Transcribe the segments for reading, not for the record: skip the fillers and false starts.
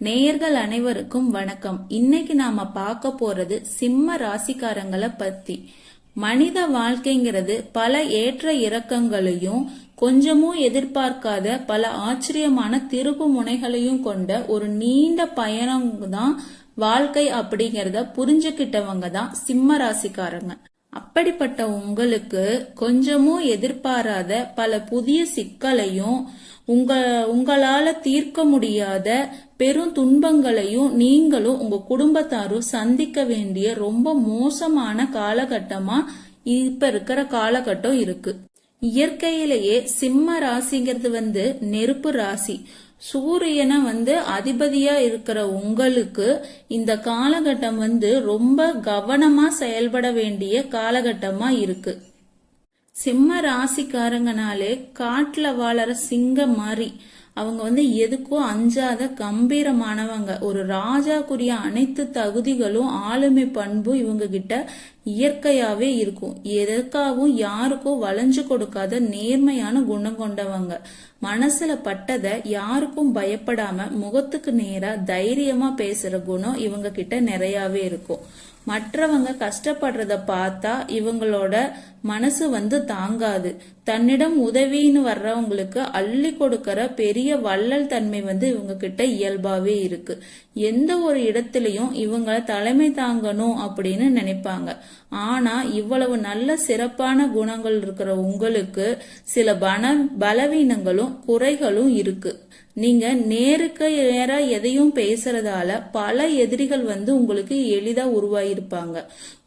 நேயர்கள் அனைவருக்கும் வணக்கம். இன்னைக்கு நாம பார்க்க போறது சிம்ம ராசிக்காரங்களை பத்தி. மனித வாழ்க்கைங்கிறது பல ஏற்ற இறக்கங்களையும் கொஞ்சமும் எதிர்பார்க்காத பல ஆச்சரியமான திருப்பு முனைகளையும் கொண்ட ஒரு நீண்ட பயணம் தான் வாழ்க்கை அப்படிங்கறத புரிஞ்சுக்கிட்டவங்க தான் சிம்ம ராசிக்காரங்க. அப்படிப்பட்ட உங்களுக்கு கொஞ்சமும் எதிர்பாராத பல புதிய சிக்கலையும் உங்களால தீர்க்க முடியாத பெரும் துன்பங்களையும் நீங்களும் உங்க குடும்பத்தாரும் சந்திக்க வேண்டிய ரொம்ப மோசமான காலகட்டமா இப்ப இருக்கிற காலகட்டம் இருக்கு. இயற்கையிலேயே சிம்ம ராசிங்கிறது நெருப்பு ராசி. சூரியனை அதிபதியா இருக்கிற உங்களுக்கு இந்த காலகட்டம் ரொம்ப கவனமா செயல்பட வேண்டிய காலகட்டமா இருக்கு. சிம்ம ராசிக்காரங்கனாலே காட்டுல வாழற சிங்கம் மாதிரி அவங்க எதுக்கும் அஞ்சாத கம்பீரமானவங்க. ஒரு ராஜாக்குரிய அனைத்து தகுதிகளும் ஆளுமை பண்பு இவங்க கிட்ட இயற்கையாவே இருக்கும். எதற்காகவும் யாருக்கும் வளைஞ்சு கொடுக்காத நேர்மையான குணம் கொண்டவங்க. மனசுல பட்டதை யாருக்கும் பயப்படாம முகத்துக்கு நேரா தைரியமா பேசுற குணம் இவங்க கிட்ட நிறையவே இருக்கும். மற்றவங்க கஷ்டப்படுறத பார்த்தா இவங்களோட மனசு தாங்காது. தன்னிடம் உதவின்னு வர்றவங்களுக்கு அள்ளி கொடுக்கற பெரிய வள்ளல் தன்மை இவங்க கிட்ட இயல்பாவே இருக்கு. எந்த ஒரு இடத்திலையும் இவங்கள தலைமை தாங்கணும் அப்படின்னு நினைப்பாங்க. ஆனா இவ்வளவு நல்ல சிறப்பான குணங்கள் இருக்கிற உங்களுக்கு சில பலவீனங்களும் குறைகளும் இருக்கு. நீங்க நேருக்கு நேரா எதையும் பேசுறதால பல எதிரிகள் உங்களுக்கு எளிதா உருவாயிருப்பாங்க.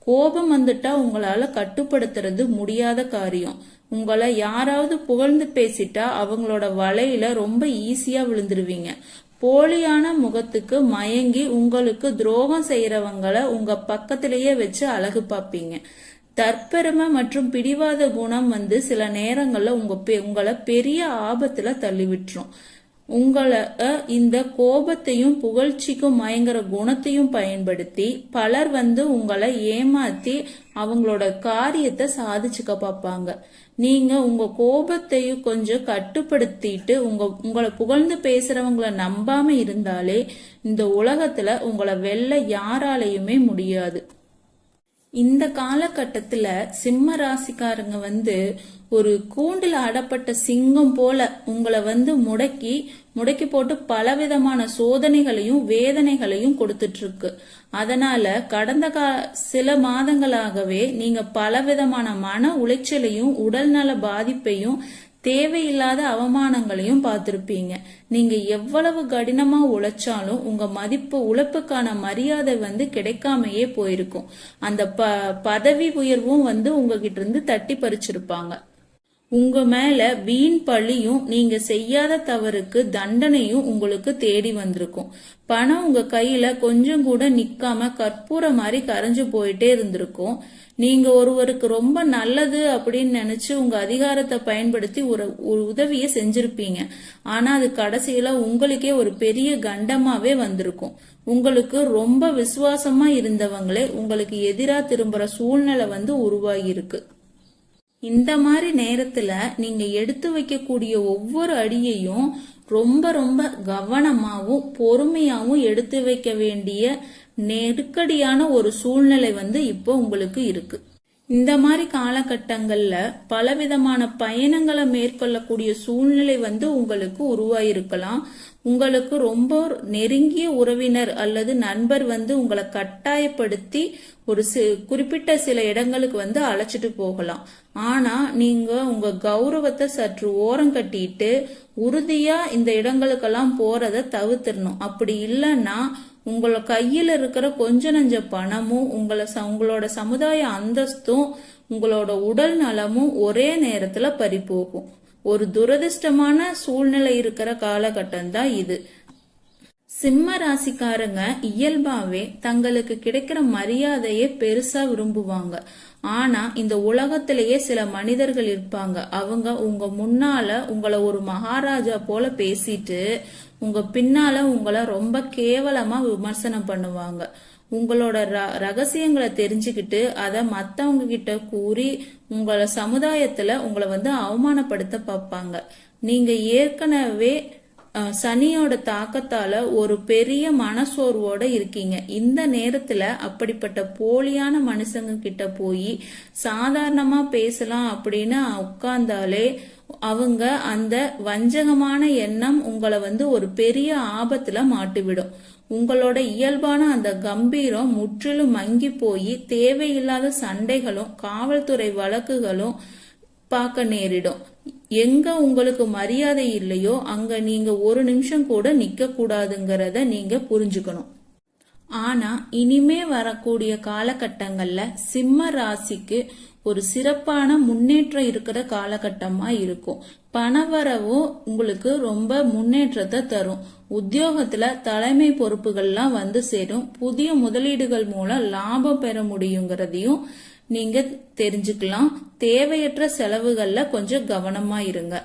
கோபம் வந்துட்டா உங்களால கட்டுப்படுத்துறது முடியாத காரியம். உங்களை யாராவது புகழ்ந்து பேசிட்டா அவங்களோட வலையில ரொம்ப ஈஸியா விழுந்துருவீங்க. போலியான முகத்துக்கு மயங்கி உங்களுக்கு துரோகம் செய்யறவங்களை உங்க பக்கத்திலேயே வச்சு அழகு பார்ப்பீங்க. தற்பெருமை மற்றும் பிடிவாத குணம் சில நேரங்கள்ல உங்களை பெரிய ஆபத்துல தள்ளிவிட்டுரும். உங்களை இந்த கோபத்தையும் புகழ்ச்சிக்கும் மயங்குற குணத்தையும் பயன்படுத்தி பலர் உங்களை ஏமாத்தி அவங்களோட காரியத்தை சாதிச்சுக்க பார்ப்பாங்க. நீங்க உங்க கோபத்தையும் கொஞ்சம் கட்டுப்படுத்திட்டு உங்களை புகழ்ந்து பேசுறவங்களை நம்பாம இருந்தாலே இந்த உலகத்துல உங்களை வெல்ல யாராலையுமே முடியாது. இந்த காலகட்டத்துல சிம்ம ராசிக்காரங்க ஒரு கூண்டுல அடப்பட்ட சிங்கம் போல உங்களை முடக்கி போட்டு பலவிதமான சோதனைகளையும் வேதனைகளையும் கொடுத்துட்டு இருக்கு. அதனால கடந்த சில மாதங்களாகவே நீங்க பலவிதமான மன உளைச்சலையும் உடல்நல பாதிப்பையும் தேவையில்லாத அவமானங்களையும் பார்த்திருப்பீங்க. நீங்க எவ்வளவு கடினமா உழைச்சாலும் உங்க உழைப்புக்கான மரியாதை கிடைக்காமையே போயிருக்கும். அந்த பதவி உயர்வும் உங்ககிட்ட இருந்து தட்டி பறிச்சிருப்பாங்க. உங்க மேல வீண் பழியும் நீங்க செய்யாத தவறுக்கு தண்டனையும் உங்களுக்கு தேடி வந்திருக்கும். பணம் உங்க கையில கொஞ்சம் கூட நிக்காம கற்பூர மாதிரி கரைஞ்சு போயிட்டே இருந்திருக்கும். நீங்க ஒருவருக்கு ரொம்ப நல்லது அப்படின்னு நினைச்சு உங்க அதிகாரத்தை பயன்படுத்தி ஒரு உதவிய செஞ்சிருப்பீங்க. ஆனா அது கடைசியில உங்களுக்கே ஒரு பெரிய கண்டமாவே வந்திருக்கும். உங்களுக்கு ரொம்ப விசுவாசமா இருந்தவங்களே உங்களுக்கு எதிரா திரும்புற சூழ்நிலை உருவாகி இருக்கு. இந்த மாதிரி நேரத்துல நீங்க எடுத்து வைக்கக்கூடிய ஒவ்வொரு அடியையும் ரொம்ப ரொம்ப கவனமாவும் பொறுமையாவும் எடுத்து வைக்க வேண்டிய நெருக்கடியான ஒரு சூழ்நிலை இப்போ உங்களுக்கு இருக்கு. இந்த மாதிரி காலகட்டங்கள்ல பலவிதமான பயணங்களை மேற்கொள்ளக்கூடிய சூழ்நிலை உங்களுக்கு உருவாயிருக்கலாம். உங்களுக்கு ரொம்ப நெருங்கிய உறவினர் அல்லது நண்பர் உங்களை கட்டாயப்படுத்தி ஒரு குறிப்பிட்ட சில இடங்களுக்கு அழைச்சிட்டு போகலாம். ஆனா நீங்க உங்க கௌரவத்தை சற்று ஓரம் கட்டிட்டு உறுதியா இந்த இடங்களுக்கெல்லாம் போறத தவிர்த்திடணும். அப்படி இல்லைன்னா உங்களோட கையில இருக்கிற கொஞ்ச நஞ்ச பணமும் உங்களோட சமுதாய அந்தஸ்தும் உங்களோட உடல் நலமும் ஒரே நேரத்துல பறிபோகும். ஒரு துரதிருஷ்டமான சூழ்நிலை இருக்கிற காலகட்டம் தான் இது. சிம்ம ராசிக்காரங்க இயல்பாவே தங்களுக்கு கிடைக்கிற மரியாதையை பெருசா விரும்புவாங்க. ஆனா இந்த உலகத்திலேயே சில மனிதர்கள் இருப்பாங்க. அவங்க உங்க முன்னால உங்களை ஒரு மகாராஜா போல பேசிட்டு உங்க பின்னால உங்களை ரொம்ப கேவலமா விமர்சனம் பண்ணுவாங்க. உங்களோட ரகசியங்களை தெரிஞ்சுக்கிட்டு அதை மத்தவங்க கிட்ட கூறி உங்கள சமுதாயத்துல உங்களை அவமானப்படுத்த பார்ப்பாங்க. நீங்க ஏற்கனவே சனியோட தாக்கத்தால ஒரு பெரிய மனசோர்வோட இருக்கீங்க. இந்த நேரத்துல அப்படிப்பட்ட போலியான மனுஷங்க கிட்ட போய் சாதாரணமா பேசலாம் அப்படின்னு உட்கார்ந்தாலே அவங்க அந்த வஞ்சகமான எண்ணம் உங்களை ஒரு பெரிய ஆபத்துல மாட்டிவிடும். உங்களோட இயல்பான அந்த கம்பீரம் முற்றிலும் மங்கி போய் தேவையில்லாத சண்டைகளும் காவல்துறை வழக்குகளும் பார்க்க நேரிடும். எங்க உங்களுக்கு மரியாதை இல்லையோ அங்க நீங்க ஒரு நிமிஷம் கூட நிக்க கூடாதுங்கிறத நீங்க புரிஞ்சுக்கணும். ஆனா இனிமே வரக்கூடிய காலகட்டங்கள்ல சிம்ம ராசிக்கு ஒரு சிறப்பான முன்னேற்றம் இருக்கிற காலகட்டமா இருக்கும். பணவரவும் உங்களுக்கு ரொம்ப முன்னேற்றத்தை தரும். உத்தியோகத்துல தலைமை பொறுப்புகள்லாம் சேரும். புதிய முதலீடுகள் மூலம் லாபம் பெற முடியுங்கிறதையும் நீங்க தெரிஞ்சுக்கலாம். தேவையற்ற செலவுகள்ல கொஞ்சம் கவனமா இருங்க.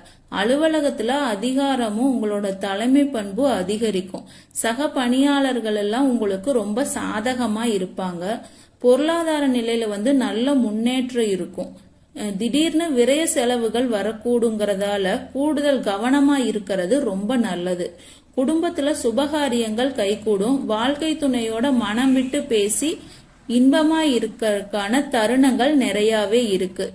அலுவலகத்துல அதிகாரமும் உங்களோட தலைமை பண்பு அதிகரிக்கும். சக பணியாளர்கள் எல்லாம் உங்களுக்கு ரொம்ப சாதகமா இருப்பாங்க. பொருளாதார நிலையில நல்ல முன்னேற்றம் இருக்கும். திடீர்னு விரய செலவுகள் வரக்கூடுங்கிறதால கூடுதல் கவனமா இருக்கிறது ரொம்ப நல்லது. குடும்பத்துல சுபகாரியங்கள் கைகூடும். வாழ்க்கை துணையோட மனம் விட்டு பேசி இன்பமா இருக்கிறதுக்கான தருணங்கள் நிறையவே இருக்கு.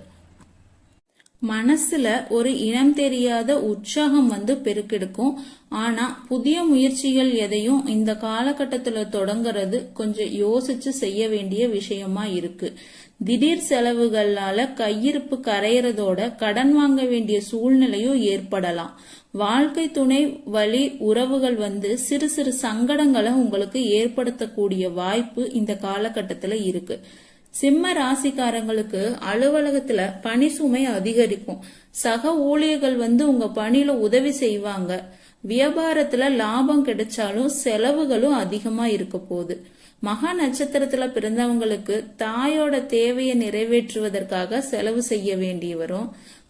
மனசுல ஒரு இனம் தெரியாத உற்சாகம் பெருக்கெடுக்கும். ஆனா புதிய முயற்சிகள் எதையும் இந்த காலகட்டத்துல தொடங்குறது கொஞ்சம் யோசிச்சு செய்ய வேண்டிய விஷயமா இருக்கு. திடீர் செலவுகளால கையிருப்பு கரையறதோட கடன் வாங்க வேண்டிய சூழ்நிலையும் ஏற்படலாம். வாழ்க்கை துணை வழி உறவுகள் சிறு சிறு சங்கடங்களை உங்களுக்கு ஏற்படுத்தக்கூடிய வாய்ப்பு இந்த காலகட்டத்துல இருக்கு. சிம்ம ராசிக்காரங்களுக்கு அலுவலகத்துல பணி சுமை அதிகரிக்கும். சக ஊழியர்கள் உங்க பணியில உதவி செய்வாங்க. வியாபாரத்துல லாபம் கிடைச்சாலும் செலவுகளும் அதிகமா இருக்க போகுது. மகா நட்சத்திரத்துல பிறந்தவங்களுக்கு தாயோட தேவையை நிறைவேற்றுவதற்காக செலவு செய்ய வேண்டி வரும்.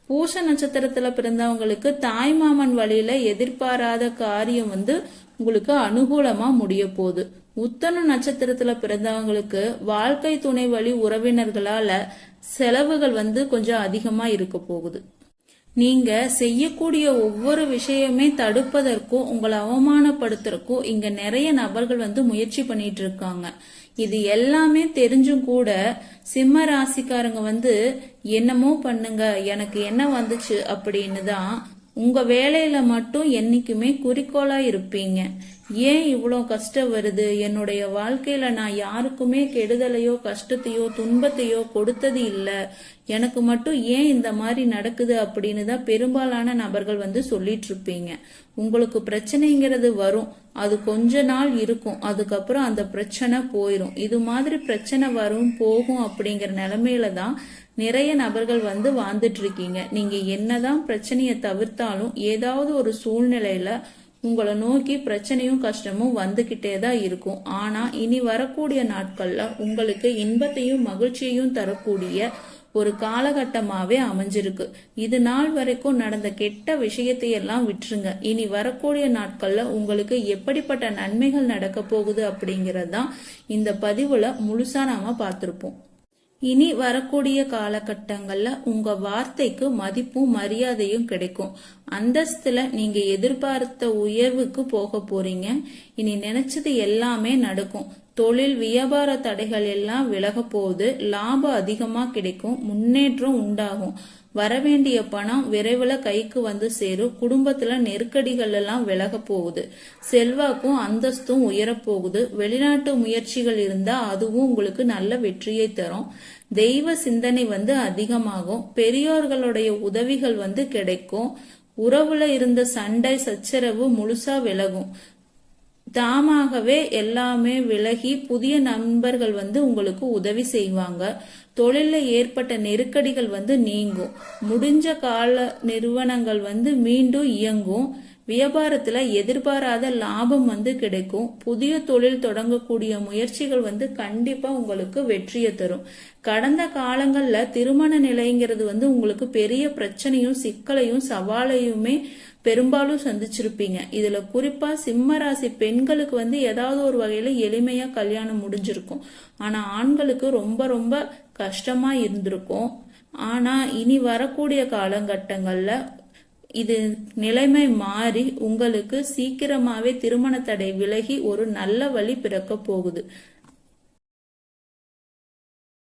பூச நட்சத்திரத்துல பிறந்தவங்களுக்கு தாய் மாமன் வழியில எதிர்பாராத காரியம் உங்களுக்கு அனுகூலமா முடிய போகுது. உத்தன நட்சத்திரத்துல பிறந்தவங்களுக்கு வாழ்க்கை துணை வழி உறவினர்களால செலவுகள் கொஞ்சம் அதிகமா இருக்க போகுது. நீங்க செய்யக்கூடிய ஒவ்வொரு விஷயமே தடுப்பதற்கும் உங்களை அவமானப்படுத்துறதுக்கும் இங்க நிறைய நபர்கள் முயற்சி பண்ணிட்டு இருக்காங்க. இது எல்லாமே தெரிஞ்சும் கூட சிம்ம ராசிக்காரங்க என்னமோ பண்ணுங்க, எனக்கு என்ன வந்துச்சு அப்படின்னு தான் உங்க வேலையில மட்டும் என்னைக்குமே குறிக்கோளா இருப்பீங்க. ஏன் இவ்வளோ கஷ்டம் வருது, என்னுடைய வாழ்க்கையில நான் யாருக்குமே கெடுதலையோ கஷ்டத்தையோ துன்பத்தையோ கொடுத்தது இல்ல, எனக்கு மட்டும் ஏன் இந்த மாதிரி நடக்குது அப்படின்னு தான் பெரும்பாலான நபர்கள் சொல்லிட்டு இருப்பீங்க. உங்களுக்கு பிரச்சனைங்கிறது வரும், அது கொஞ்ச நாள் இருக்கும், அதுக்கப்புறம் அந்த பிரச்சனை போயிரும். இது மாதிரி பிரச்சனை வரும் போகும் அப்படிங்கிற நிலைமையில தான் நிறைய நபர்கள் வாழ்ந்துட்டு இருக்கீங்க. நீங்க என்னதான் பிரச்சனையை தவிர்த்தாலும் ஏதாவது ஒரு சூழ்நிலையில உங்களை நோக்கி பிரச்சனையும் கஷ்டமும் வந்துகிட்டே தான் இருக்கும். ஆனா இனி வரக்கூடிய நாட்கள்ல உங்களுக்கு இன்பத்தையும் மகிழ்ச்சியையும் தரக்கூடிய ஒரு காலகட்டமாவே அமைஞ்சிருக்கு. இது நாள் வரைக்கும் நடந்த கெட்ட விஷயத்தை எல்லாம் விட்டுருங்க. இனி வரக்கூடிய நாட்கள்ல உங்களுக்கு எப்படிப்பட்ட நன்மைகள் நடக்க போகுது அப்படிங்கறதுதான் இந்த பதிவுல முழுசா நாம பார்த்திருப்போம். இனி வரக்கூடிய காலகட்டங்கள்ல உங்க வார்த்தைக்கு மதிப்பும் மரியாதையும் கிடைக்கும். அந்தஸ்துல நீங்க எதிர்பார்த்த உயர்வுக்கு போக போறீங்க. இனி நினைச்சது எல்லாமே நடக்கும். தொழில் வியாபார தடைகள் எல்லாம் விலக போகுது. லாபம் அதிகமா கிடைக்கும். முன்னேற்றம் உண்டாகும். வரவேண்டிய பணம் விரைவில் கைக்கு சேரும். குடும்பத்துல நெருக்கடிகள் எல்லாம் விலக போகுது. செல்வாக்கும் அந்தஸ்தும் உயரப்போகுது. வெளிநாட்டு முயற்சிகள் இருந்தா அதுவும் உங்களுக்கு நல்ல வெற்றியை தரும். தெய்வ சிந்தனை அதிகமாகும். பெரியோர்களுடைய உதவிகள் கிடைக்கும். உறவுல இருந்த சண்டை சச்சரவு முழுசா விலகும். தாமாகவே எல்லாமே விலகி புதிய நண்பர்கள் உங்களுக்கு உதவி செய்வாங்க. தொழில ஏற்பட்ட நெருக்கடிகள் நீங்கும். முடிஞ்ச கால நிறுவனங்கள் மீண்டும் இயங்கும். வியாபாரத்துல எதிர்பாராத லாபம் கிடைக்கும். புதிய தொழில் தொடங்கக்கூடிய முயற்சிகள் கண்டிப்பா உங்களுக்கு வெற்றியை தரும். கடந்த காலங்கள்ல திருமண நிலைங்கிறது உங்களுக்கு பெரிய பிரச்சனையும் சிக்கலையும் சவாலையுமே பெரும்பாலும் சந்திச்சிருப்பீங்க. இதுல குறிப்பா சிம்ம ராசி பெண்களுக்கு ஏதாவது ஒரு வகையில எளிமையா கல்யாணம் முடிஞ்சிருக்கும். ஆனா ஆண்களுக்கு ரொம்ப ரொம்ப கஷ்டமா இருந்திருக்கும். ஆனா இனி வரக்கூடிய காலகட்டங்கள்ல இது நிலைமை மாறி உங்களுக்கு சீக்கிரமாவே திருமண தடை விலகி ஒரு நல்ல வழி பிறக்க போகுது.